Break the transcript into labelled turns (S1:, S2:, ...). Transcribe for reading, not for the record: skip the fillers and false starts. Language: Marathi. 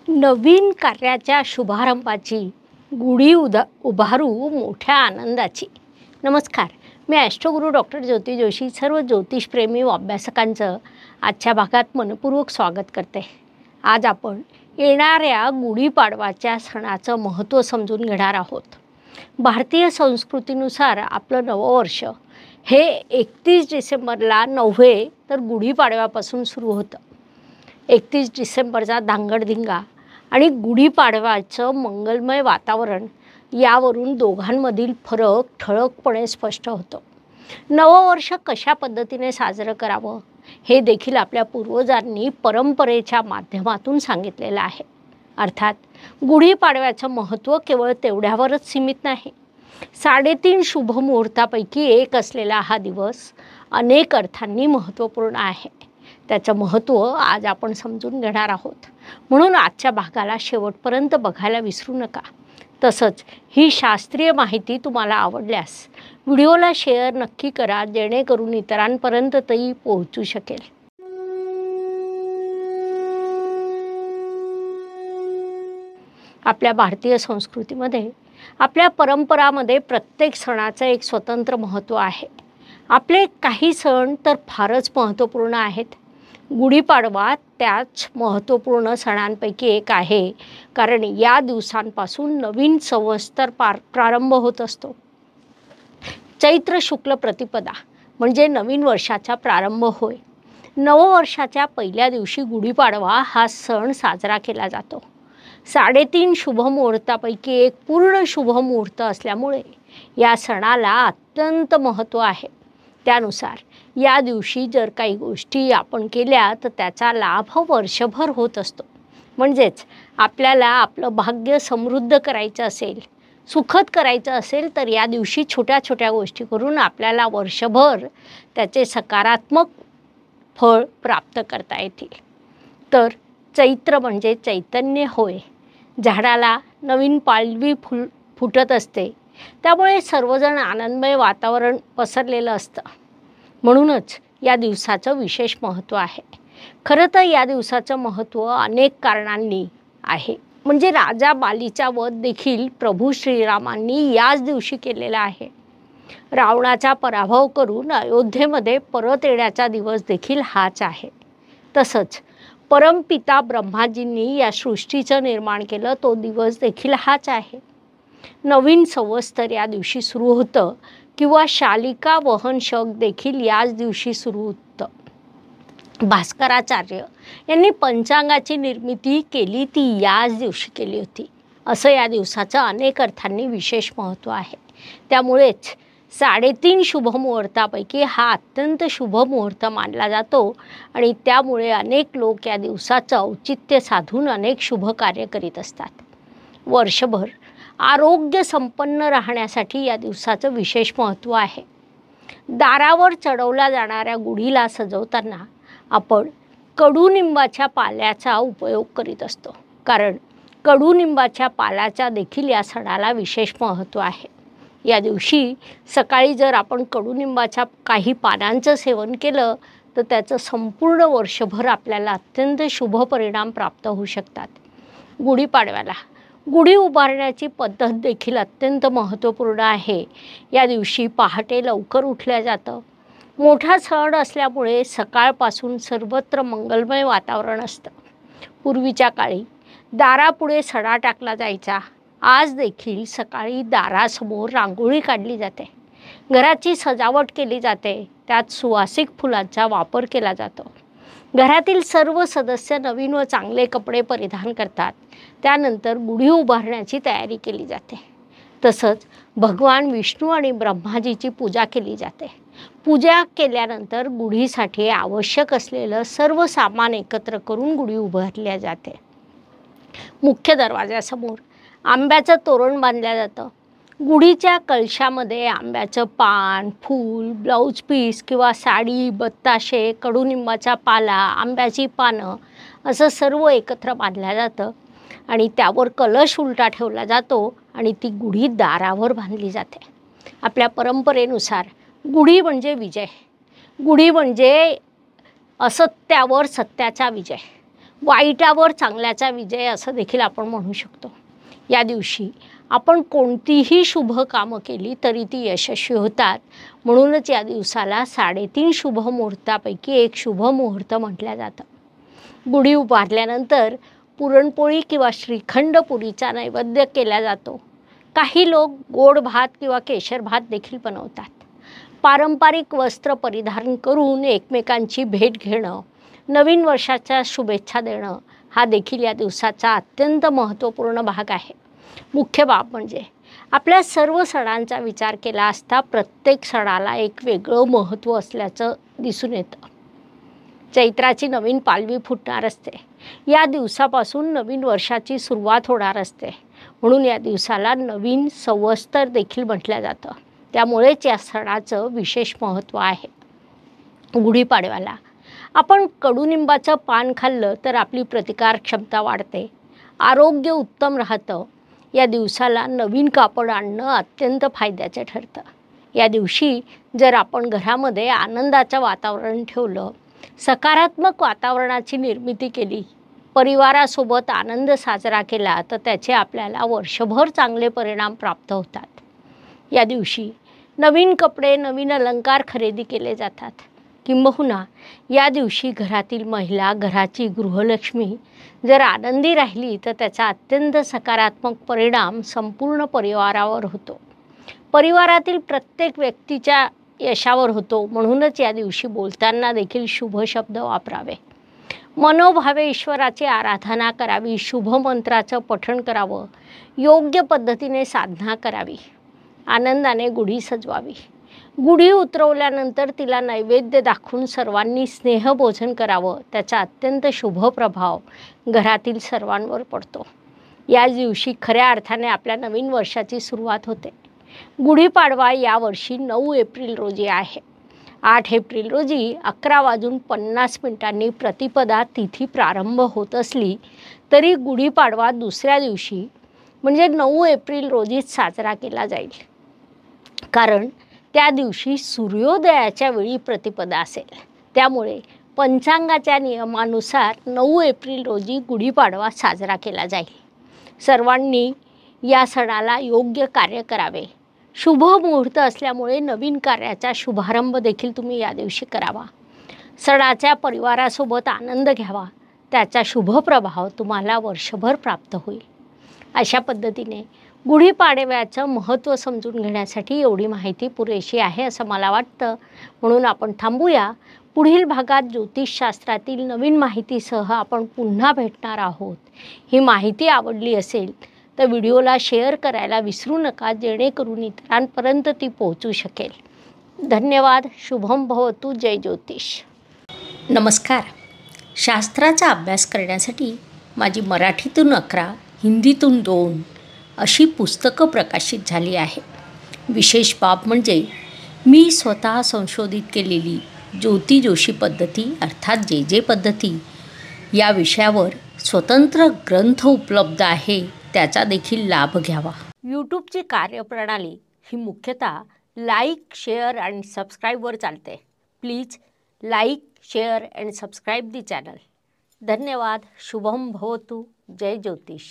S1: नवीन कार्याच्या शुभारंभाची गुढी उभारू मोठ्या आनंदाची. नमस्कार, मी ॲस्ट्रोगुरू डॉक्टर ज्योती जोशी सर्व ज्योतिषप्रेमी व अभ्यासकांचं आजच्या भागात मनपूर्वक स्वागत करते. आज आपण येणाऱ्या गुढीपाडवाच्या सणाचं महत्त्व समजून घेणार आहोत. भारतीय संस्कृतीनुसार आपलं नववर्ष हे 31 डिसेंबरला नव्हे तर गुढीपाडव्यापासून सुरू होतं. 31 डिसेंबरचा धांगडधिंगा आणि गुढीपाडव्याचं मंगलमय वातावरण यावरून दोघांमधील फरक ठळकपणे स्पष्ट होतो. नववर्ष कशा पद्धतीने साजरं करावं हे देखील आपल्या पूर्वजांनी परंपरेच्या माध्यमातून सांगितलेलं आहे. अर्थात गुढीपाडव्याचं महत्त्व केवळ तेवढ्यावरच सीमित नाही. 3.5 शुभ मुहूर्तापैकी एक असलेला हा दिवस अनेक अर्थांनी महत्त्वपूर्ण आहे. त्याचं महत्त्व आज आपण समजून घेणार आहोत. म्हणून आजच्या भागाला शेवटपर्यंत बघायला विसरू नका. तसंच ही शास्त्रीय माहिती तुम्हाला आवडल्यास व्हिडिओला शेअर नक्की करा, जेणेकरून इतरांपर्यंत ती पोहोचू शकेल. आपल्या भारतीय संस्कृतीमध्ये, आपल्या परंपरामध्ये प्रत्येक सणाचं एक स्वतंत्र महत्त्व आहे. आपले काही सण तर फारच महत्त्वपूर्ण आहेत. गुढीपाडवा त्याच महत्त्वपूर्ण सणांपैकी एक आहे, कारण या दिवसांपासून नवीन संवत्सर प्रारंभ होत असतो. चैत्र शुक्ल प्रतिपदा म्हणजे नवीन वर्षाचा प्रारंभ होय. नववर्षाच्या पहिल्या दिवशी गुढीपाडवा हा सण साजरा केला जातो. 3.5 शुभ मुहूर्तापैकी एक पूर्ण शुभ मुहूर्त असल्यामुळे या सणाला अत्यंत महत्त्व आहे. त्यानुसार या दिवशी जर काही गोष्टी आपण केल्या तर त्याचा लाभ वर्षभर होत असतो. म्हणजेच आपल्याला आपलं भाग्य समृद्ध करायचं असेल, सुखद करायचं असेल तर या दिवशी छोट्या छोट्या गोष्टी करून आपल्याला वर्षभर त्याचे सकारात्मक फळ प्राप्त करता येतील. तर चैत्र म्हणजे चैतन्य होय. झाडाला नवीन पालवी फुटत असते, त्यामुळे सर्वजण आनंदमय वातावरण पसरलेलं असतं. म्हणूनच या दिवसाचं विशेष महत्त्व आहे. खरं तर या दिवसाचं महत्त्व अनेक कारणांनी आहे. म्हणजे राजा बालीचा वध देखील प्रभू श्रीरामांनी याच दिवशी केलेला आहे. रावणाचा पराभव करून अयोध्येमध्ये परत येण्याचा दिवस देखील हाच आहे. तसंच परमपिता ब्रह्माजींनी या सृष्टीचं निर्माण केलं, तो दिवस देखील हाच आहे. नवीन संवत्सर या दिवशी सुरू होतं किंवा शालिका वहन शक देखील याच दिवशी सुरू होतं. भास्कराचार्य यांनी पंचांगाची निर्मिती केली ती याच दिवशी केली होती. असं या दिवसाचं अनेक अर्थांनी विशेष महत्त्व आहे. त्यामुळेच 3.5 शुभ मुहूर्तापैकी हा अत्यंत शुभ मुहूर्त मानला जातो आणि त्यामुळे अनेक लोक या दिवसाचं औचित्य साधून अनेक शुभ कार्य करीत असतात. वर्षभर आरोग्य संपन्न राहण्यासाठी या दिवसाचं विशेष महत्त्व आहे. दारावर चढवल्या जाणाऱ्या गुढीला सजवताना आपण कडुनिंबाच्या पाल्याचा उपयोग करीत असतो, कारण कडुनिंबाच्या पाल्याचा देखील या सणाला विशेष महत्त्व आहे. या दिवशी सकाळी जर आपण कडुनिंबाच्या काही पानांचं सेवन केलं तर त्याचं संपूर्ण वर्षभर आपल्याला अत्यंत शुभ परिणाम प्राप्त होऊ शकतात. गुढीपाडव्याला गुढी उभारण्याची पद्धत देखील अत्यंत महत्त्वपूर्ण आहे. या दिवशी पहाटे लवकर उठलं जातं. मोठा सण असल्यामुळे सकाळपासून सर्वत्र मंगलमय वातावरण असतं. पूर्वीच्या काळी दारापुढे सडा टाकला जायचा. आज देखील सकाळी दारासमोर रांगोळी काढली जाते. घराची सजावट केली जाते. त्यात सुवासिक फुलांचा वापर केला जातो. घरातील सर्व सदस्य नवीन व चांगले कपडे परिधान करतात. त्यानंतर गुढी उभारण्याची तयारी केली जाते. तसंच भगवान विष्णू आणि ब्रह्माजीची पूजा केली जाते. पूजा केल्यानंतर गुढीसाठी आवश्यक असलेलं सर्व सामान एकत्र करून गुढी उभारली जाते. मुख्य दरवाजासमोर आंब्याचं तोरण बांधलं जातं. गुढीच्या कलशामध्ये आंब्याचं पान, फूल, ब्लाऊज पीस किंवा साडी, बत्ताशे, कडुनिंबाचा पाला, आंब्याची पानं असं सर्व एकत्र बांधलं जातं आणि त्यावर कलश उलटा ठेवला जातो आणि ती गुढी दारावर बांधली जाते. आपल्या परंपरेनुसार गुढी म्हणजे विजय. गुढी म्हणजे असत्यावर सत्याचा विजय. वाईटावर चांगल्याचा विजय असं देखील आपण म्हणू शकतो. या दिवशी आपण कोणतीही शुभ कामं केली तरी ती यशस्वी होतात. म्हणूनच या दिवसाला 3.5 शुभ मुहूर्तापैकी एक शुभ मुहूर्त म्हटलं जातं. गुढी उभारल्यानंतर पुरणपोळी किंवा श्रीखंड पुरीचा नैवेद्य केला जातो. काही लोक गोड भात किंवा केशर भात देखील बनवतात. पारंपरिक वस्त्र परिधान करून एकमेकांची भेट घेणं, नवीन वर्षाच्या शुभेच्छा देणं हा देखील या दिवसाचा अत्यंत महत्त्वपूर्ण भाग आहे. मुख्य बाब म्हणजे आपल्या सर्व सणांचा विचार केला असता प्रत्येक सणाला एक वेगळं महत्त्व असल्याचं दिसून येतं. चैत्राची नवीन पालवी फुटणार असते. या दिवसापासून नवीन वर्षाची सुरुवात होणार असते. म्हणून या दिवसाला नवीन संवत्सर देखील म्हटलं जातं. त्यामुळेच या सणाचं विशेष महत्त्व आहे. गुढीपाडव्याला आपण कडुनिंबाचं पान खाल्लं तर आपली प्रतिकार क्षमता वाढते, आरोग्य उत्तम राहतं. या दिवसाला नवीन कापड आणणं अत्यंत फायद्याचं ठरतं. या दिवशी जर आपण घरामध्ये आनंदाचं वातावरण ठेवलं, सकारात्मक वातावरणाची निर्मिती केली, परिवारासोबत आनंद साजरा केला तर त्याचे आपल्याला वर्षभर चांगले परिणाम प्राप्त होतात. या दिवशी नवीन कपडे, नवीन अलंकार खरेदी केले जातात. किंबहुना या दिवशी घरातील महिला, घराची गृहलक्ष्मी जर आनंदी राहिली तर त्याचा अत्यंत सकारात्मक परिणाम संपूर्ण परिवारावर होतो. परिवारातील प्रत्येक व्यक्तीच्या यशावर होतो. म्हणूनच या दिवशी बोलताना देखील शुभ शब्द वापरावे, मनोभावे ईश्वराची आराधना करावी, शुभ मंत्राचं पठण करावं, योग्य पद्धतीने साधना करावी, आनंदाने गुढी सजवावी. गुढी उतरवल्यानंतर तिला नैवेद्य दाखवून सर्वांनी स्नेहभोजन करावं. त्याचा अत्यंत शुभ प्रभाव घरातील सर्वांवर पडतो. या दिवशी खऱ्या अर्थाने आपल्या नवीन वर्षाची सुरुवात होते. गुढीपाडवा यावर्षी 9 एप्रिल रोजी आहे. 8 एप्रिल रोजी 11:50 प्रतिपदा तिथी प्रारंभ होत असली तरी गुढीपाडवा दुसऱ्या दिवशी म्हणजे 9 एप्रिल रोजीच साजरा केला जाईल. कारण त्या दिवशी सूर्योदयाच्या वेळी प्रतिपदा असेल. त्यामुळे पंचांगाच्या नियमानुसार 9 एप्रिल रोजी गुढीपाडवा साजरा केला जाईल. सर्वांनी या सणाला योग्य कार्य करावे. शुभ मुहूर्त असल्यामुळे नवीन कार्याचा शुभारंभ देखील तुम्ही या दिवशी करावा. सणाच्या परिवारासोबत आनंद घ्यावा. त्याचा शुभ प्रभाव तुम्हाला वर्षभर प्राप्त होईल. अशा पद्धतीने गुढीपाडव्याचं महत्त्व समजून घेण्यासाठी एवढी माहिती पुरेशी आहे असं मला वाटतं. म्हणून आपण थांबूया. पुढील भागात ज्योतिषशास्त्रातील नवीन माहितीसह आपण पुन्हा भेटणार आहोत. ही माहिती आवडली असेल तर व्हिडिओला शेअर करायला विसरू नका, जेणेकरून इतरांपर्यंत ती पोहोचू शकेल. धन्यवाद. शुभम भवतु. जय ज्योतिष. नमस्कार. शास्त्राचा अभ्यास करण्यासाठी माझी मराठीतून 11, हिंदीतून 2 अशी पुस्तकं प्रकाशित झाली आहे. विशेष बाब म्हणजे मी स्वतः संशोधित केलेली ज्योती जोशी पद्धती अर्थात जे पद्धती या विषयावर स्वतंत्र ग्रंथ उपलब्ध आहे. त्याचा देखील लाभ घ्यावा. यूट्यूबची कार्यप्रणाली ही मुख्यतः लाईक, शेअर आणि सबस्क्राईबवर चालते. Please like, share and subscribe the channel. धन्यवाद. शुभम भवतु. जय ज्योतिष.